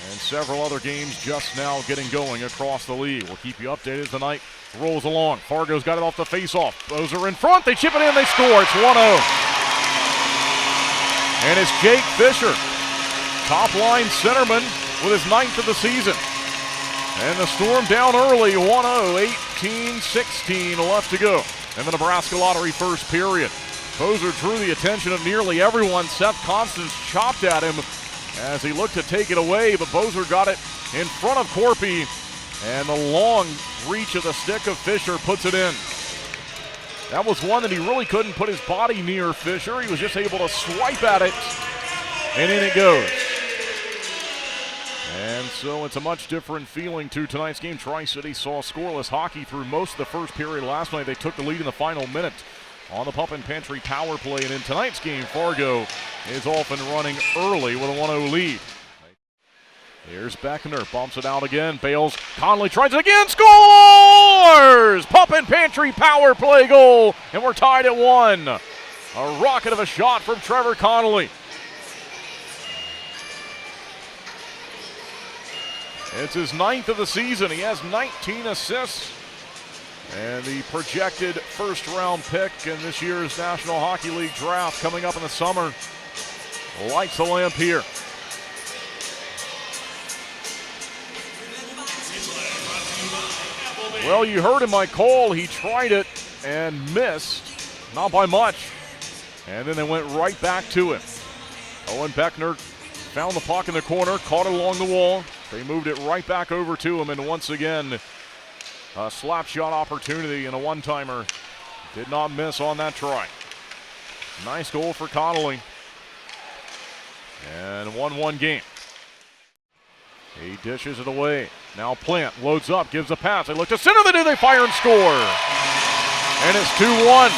And several other games just now getting going across the league. We'll keep you updated as the night rolls along. Fargo's got it off the faceoff. Bozer in front. They chip it in. They score. It's 1-0. And it's Jake Fisher, top-line centerman, with his 9th of the season. And the Storm down early, 1-0, 18-16 left to go in the Nebraska Lottery first period. Bozer drew the attention of nearly everyone. Seth Constance chopped at him as he looked to take it away, but Bozer got it in front of Corpy, and the long reach of the stick of Fisher puts it in. That was one that he really couldn't put his body near Fisher. He was just able to swipe at it, and in it goes. And so it's a much different feeling to tonight's game. Tri-City saw scoreless hockey through most of the first period last night. They took the lead in the final minute on the Pump and Pantry power play. And in tonight's game, Fargo is off and running early with a 1-0 lead. Here's Beckner, bumps it out again, bails. Conley tries it again, scores! Pump and Pantry power play goal, and we're tied at 1. A rocket of a shot from Trevor Connolly. It's his 9th of the season. He has 19 assists. And the projected first-round pick in this year's National Hockey League draft coming up in the summer lights the lamp here. Well, you heard in my call, he tried it and missed, not by much. And then they went right back to him. Owen Beckner found the puck in the corner, caught it along the wall. They moved it right back over to him, and once again, a slap shot opportunity and a one-timer. Did not miss on that try. Nice goal for Connolly. And 1-1 game. He dishes it away. Now Plant loads up, gives a pass. They look to center, they fire and score. And it's 2-1.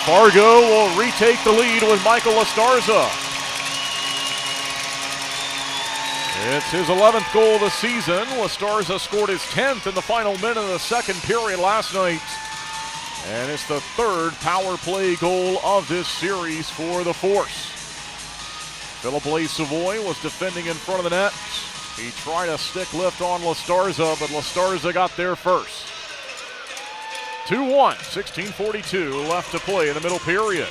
Fargo will retake the lead with Michael Lastarza. It's his 11th goal of the season. Lastarza scored his 10th in the final minute of the second period last night. And it's the 3rd power play goal of this series for the Force. Philip Lee Savoy was defending in front of the net. He tried a stick lift on Lastarza, but Lastarza got there first. 2-1, 16:42 left to play in the middle period.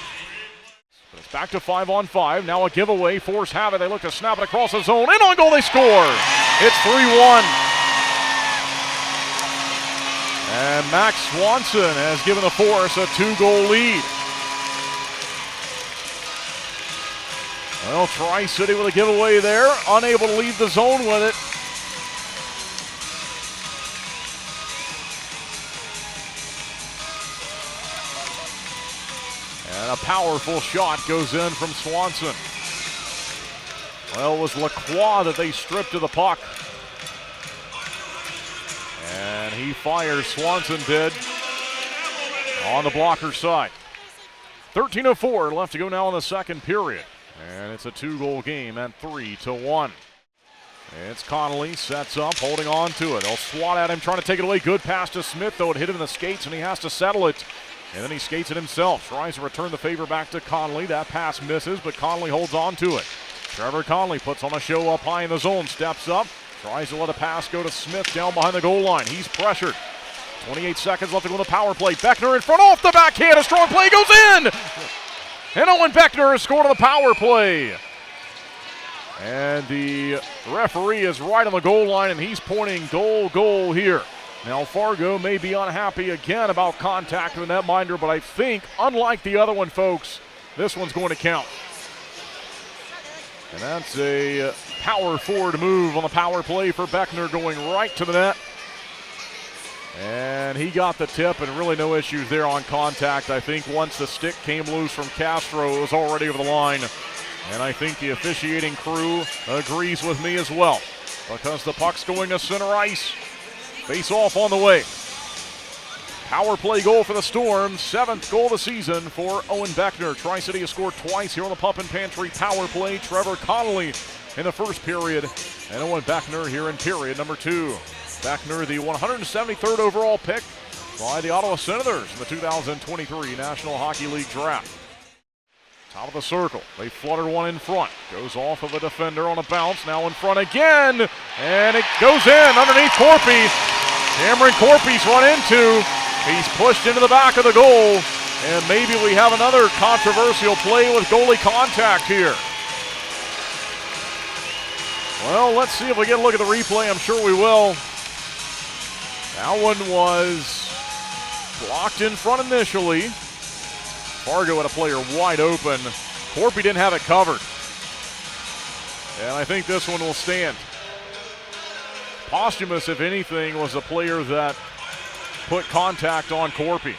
But it's back to 5-on-5. Now a giveaway. Force have it. They look to snap it across the zone. And on goal, they score. It's 3-1. And Max Swanson has given the Force a 2-goal lead. Well, Tri-City with a giveaway there. Unable to leave the zone with it. And a powerful shot goes in from Swanson. Well, it was Lacroix that they stripped of the puck. And he fires, Swanson did, on the blocker side. 13:04 left to go now in the second period. And it's a 2-goal game at 3-1. It's Connolly, sets up, holding on to it. They'll swat at him, trying to take it away. Good pass to Smith, though. It hit him in the skates, and he has to settle it. And then he skates it himself. Tries to return the favor back to Connolly. That pass misses, but Connolly holds on to it. Trevor Connolly puts on a show up high in the zone, steps up, tries to let a pass go to Smith down behind the goal line. He's pressured. 28 seconds left to go in the power play. Beckner in front, off the backhand. A strong play goes in! And Owen Beckner has scored on the power play. And the referee is right on the goal line, and he's pointing goal here. Now Fargo may be unhappy again about contact with the netminder, but I think, unlike the other one, folks, this one's going to count. And that's a power forward move on the power play for Beckner, going right to the net. And he got the tip, and really no issues there on contact. I think once the stick came loose from Castro, it was already over the line. And I think the officiating crew agrees with me as well, because the puck's going to center ice. Face off on the way. Power play goal for the Storm, 7th goal of the season for Owen Beckner. Tri-City has scored twice here on the Pump and Pantry power play. Trevor Connolly in the first period, and Owen Beckner here in period number 2. Beckner, the 173rd overall pick by the Ottawa Senators in the 2023 National Hockey League Draft. Top of the circle. They flutter one in front. Goes off of a defender on a bounce. Now in front again. And it goes in underneath Corpy. Cameron Corpy's run into. He's pushed into the back of the goal. And maybe we have another controversial play with goalie contact here. Well, let's see if we get a look at the replay. I'm sure we will. That one was blocked in front initially. Fargo had a player wide open. Corpy didn't have it covered. And I think this one will stand. Posthumous, if anything, was the player that put contact on Corpy.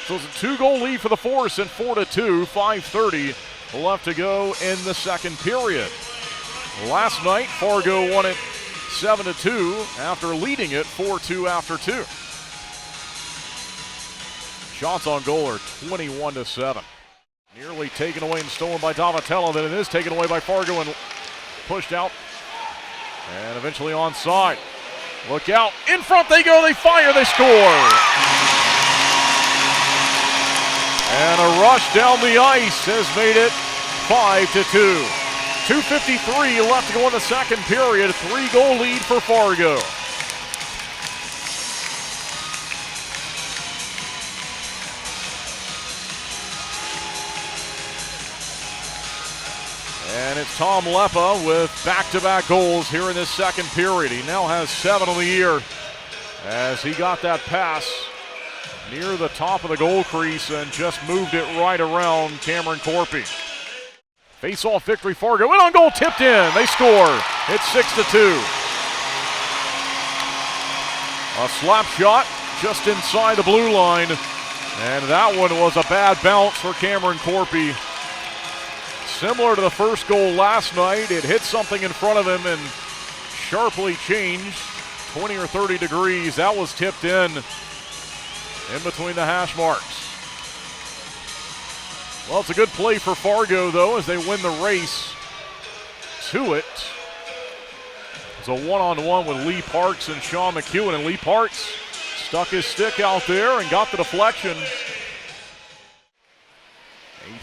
So it's a 2-goal lead for the Force and 4-2, 5:30 left to go in the second period. Last night, Fargo won it 7-2 after leading it 4-2 after 2. Shots on goal are 21-7. Nearly taken away and stolen by Davatello. Then it is taken away by Fargo and pushed out. And eventually onside. Look out. In front they go. They fire. They score. And a rush down the ice has made it 5-2. 2:53 left to go in the second period. 3-goal lead for Fargo. And it's Tom Leppa with back-to-back goals here in this second period. He now has 7 on the year as he got that pass near the top of the goal crease and just moved it right around Cameron Corpy. Face-off victory, Fargo in on goal, tipped in. They score. It's 6-2. A slap shot just inside the blue line. And that one was a bad bounce for Cameron Corpy. Similar to the first goal last night, it hit something in front of him and sharply changed 20 or 30 degrees. That was tipped in between the hash marks. Well, it's a good play for Fargo, though, as they win the race to it. It's a one-on-one with Lee Parks and Sean McEwen, and Lee Parks stuck his stick out there and got the deflection.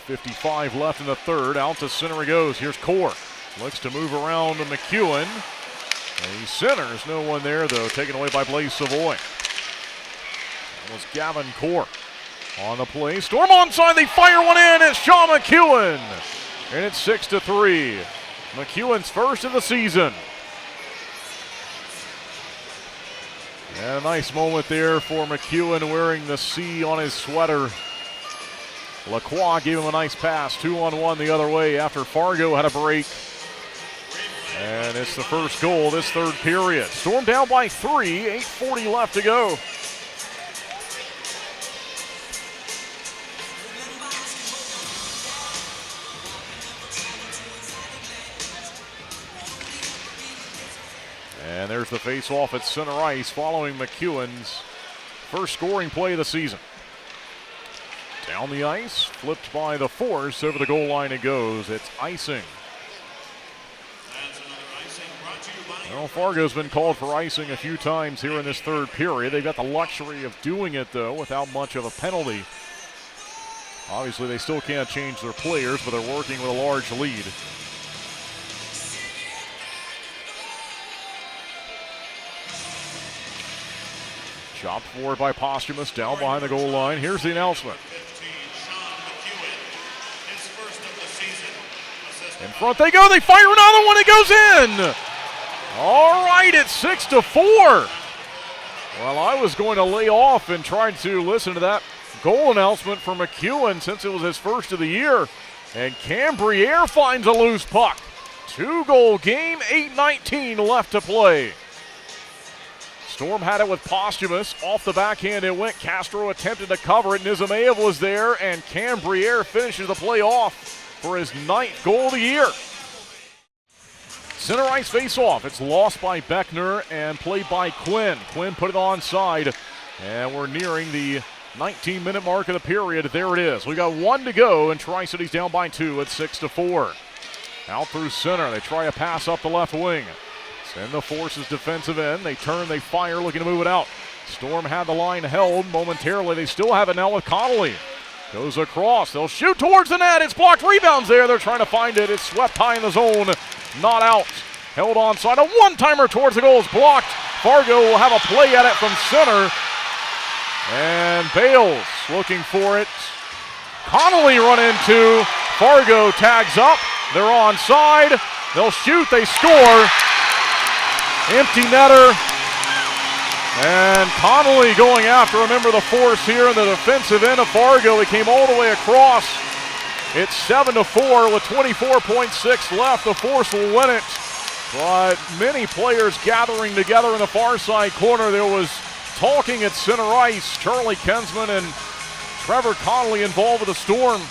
8:55 left in the third. Out to center he goes. Here's Core. Looks to move around to McEwen. And he centers. No one there, though. Taken away by Blaze Savoy. That was Gavin Core on the play. Storm onside. They fire one in. It's Sean McEwen. And it's 6-3. McEwen's first of the season. And a nice moment there for McEwen wearing the C on his sweater. Lacroix gave him a nice pass, 2-on-1 the other way after Fargo had a break. And it's the first goal this third period. Storm down by 3, 8:40 left to go. And there's the face-off at center ice following McEwen's first scoring play of the season. Down the ice, flipped by the Force. Over the goal line it goes. It's icing. Well, Fargo's been called for icing a few times here in this third period. They've got the luxury of doing it, though, without much of a penalty. Obviously, they still can't change their players, but they're working with a large lead. Chopped forward by Posthumous, down behind the goal line. Here's the announcement. In front they go, they fire another one, it goes in! All right, it's 6-4. Well, I was going to lay off and try to listen to that goal announcement for McEwen since it was his first of the year. And Cambriere finds a loose puck. 2-goal game, 8:19 left to play. Storm had it with Posthumous. Off the backhand it went. Castro attempted to cover it. Nizimayev was there, and Cambriere finishes the play off for his 9th goal of the year. Center ice face-off. It's lost by Beckner and played by Quinn. Quinn put it onside, and we're nearing the 19-minute mark of the period. There it is. We got 1 to go, and Tri-City's down by 2 at 6-4. Out through center. They try a pass up the left wing. Send the Force's defensive end. They turn, they fire, looking to move it out. Storm had the line held momentarily. They still have it now with Connolly. Goes across. They'll shoot towards the net. It's blocked. Rebounds there. They're trying to find it. It's swept high in the zone. Not out. Held onside. A one-timer towards the goal is blocked. Fargo will have a play at it from center. And Bales looking for it. Connolly run into. Fargo tags up. They're onside. They'll shoot. They score. Empty netter. And Connolly going after, remember the force here in the defensive end of Fargo. He came all the way across. It's 7-4 with 24.6 left. The force will win it. But many players gathering together in the far side corner. There was talking at center ice. Charlie Kensman and Trevor Connolly involved with the Storm.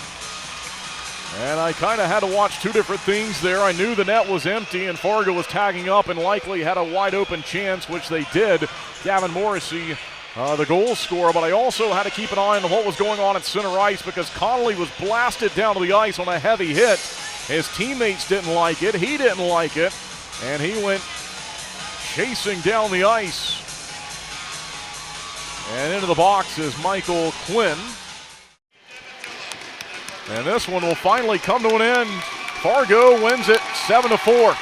And I kind of had to watch two different things there. I knew the net was empty and Fargo was tagging up and likely had a wide open chance, which they did. Gavin Morrissey, the goal scorer, but I also had to keep an eye on what was going on at center ice because Connolly was blasted down to the ice on a heavy hit. His teammates didn't like it. He didn't like it. And he went chasing down the ice. And into the box is Michael Quinn. And this one will finally come to an end. Fargo wins it 7-4.